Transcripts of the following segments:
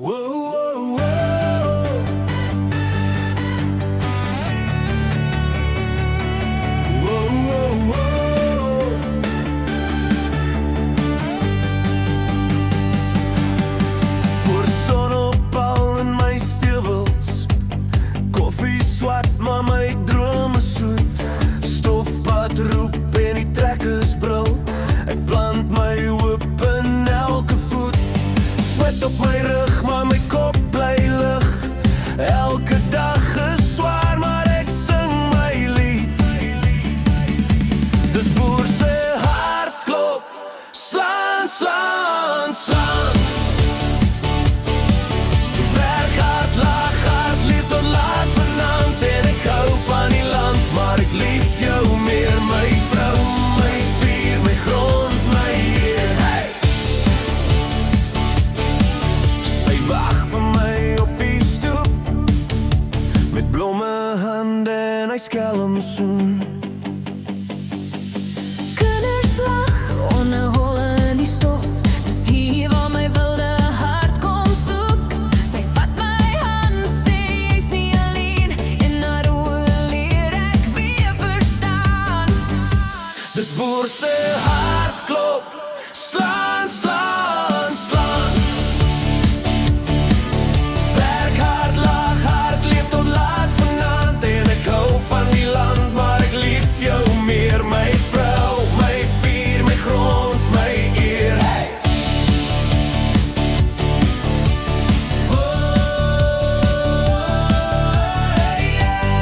Whoa, whoa, whoa. Whoa, whoa, whoa. Voor sonopbal in my stewels, koffie swart, maar my drome soet. Stofpad roep en die trekkers brul. Ek plant my hoop in elke voet. Sweat op my rug, maar my kop bly lig. Elke dag is zwaar, maar ek sing my lied. Dis boer se hartklop, slaan, slaan, slaan. Werk hard, lag hard, lief tot laat vanaand. En ek hou van die land, maar ek lief jou meer. My vrou, my vuur, my grond, my eer. Hey! Sy wag vir my op die stoep, met blomme hande en hy skelm soen. Kinders lag onderhol in die stof. Dis hier waar my wilde hart kom soek. Sy vat my hand, sê jy's nie alleen. En haar oë leer ek weer verstaan. Dis boer se hartklop, slaan, slaan, slaan. Werk hard, lag hard, leef tot laat vanaand. En ek hou van die land, maar ek lief jou meer. My vrou, my vuur, my grond, my eer. Hey! Oh, yeah.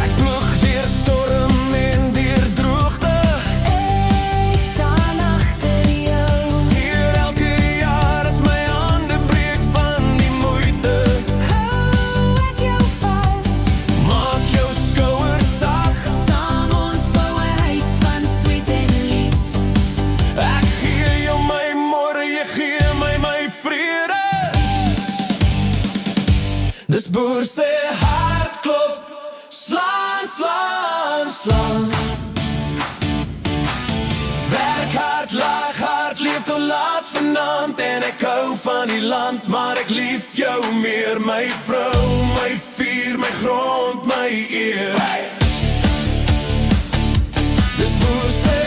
Ek ploeg deur storm en deur droogte. Ek staan agter jou. Hier elke jaar as my hande breek van die moeite. Hou ek jou vas. Maak jou skouers sag. Saam ons bou 'n huis van sweet en lied. Ek gee jou my môre, jy gee my vrede. Dis boer se hartklop, slaan, slaan, slaan. Werk hard, lag hard, leef tot laat vanaand. En ek hou van die land, maar ek lief jou meer. My vrou, my vuur, my grond, my eer. Hey! Dis boer se